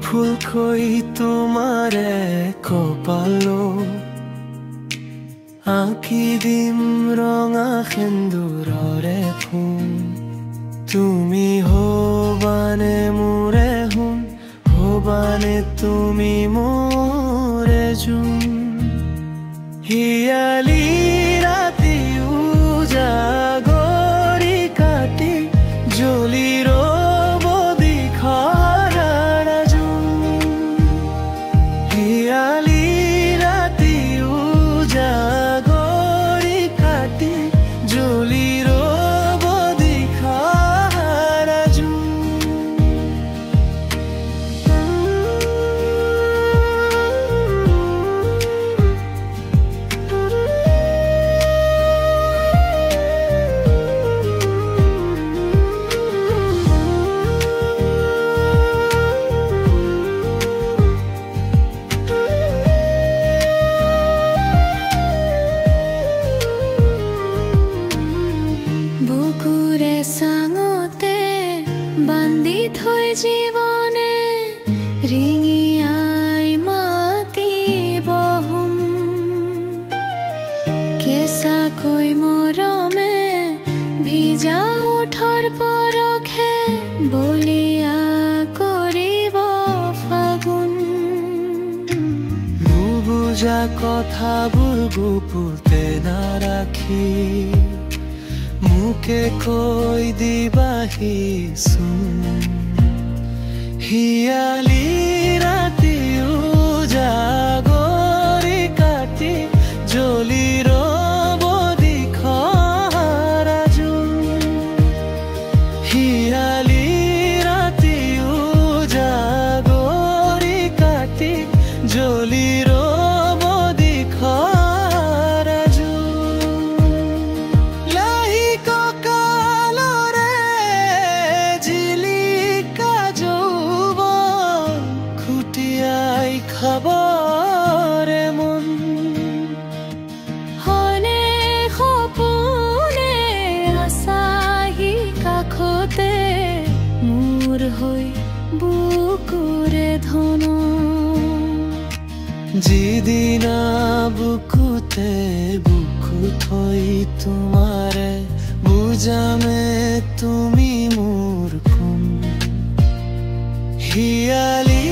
ফুলকৈ তোমাৰে কপালো আঁকি দিম ৰঙা সেন্দুৰৰে ফুল তুমি হবানে মোৰে সোণ হবানে তুমি মোৰে জোন হিয়ালি ৰাতি উজাগৰি কাটি জ্বলি ৰ'ব দিখৰা জোন হিয়ালি ৰাতি উজাগৰি কাটি জ্বলি ৰ'ব দিখৰা জোন বুকুৰে চাঙতে বান্ধি থৈ জীৱনে ৰিঙিয়াই মাতিব হোম কেঁচাকৈ মৰমে ভিজা ওঠৰ পৰখে বলিয়া কৰিব ফাগুন নুবুজা কথাবোৰ বুকুতে নাৰাখি মোকে কৈ দিবাহিচোন হিয়ালি ৰাতি উজাগৰি কাটি জ্বলি ৰ'ব দিখৰা জোন হিয়ালি ৰাতি উজাগৰি কাটি জ্বলি ৰ'ব দিখৰা জোন লাহি কঁকালৰে জিলিকা যৌৱন খুটিয়াই খাবৰে মন হনে সপোনে আছাহি কাষতে মোৰ হৈ বুকুৰে ধন যিদিনা বুকুতে বুকু থৈ তোমাৰে বুজামে তুমি মোৰ কোন হিয়ালি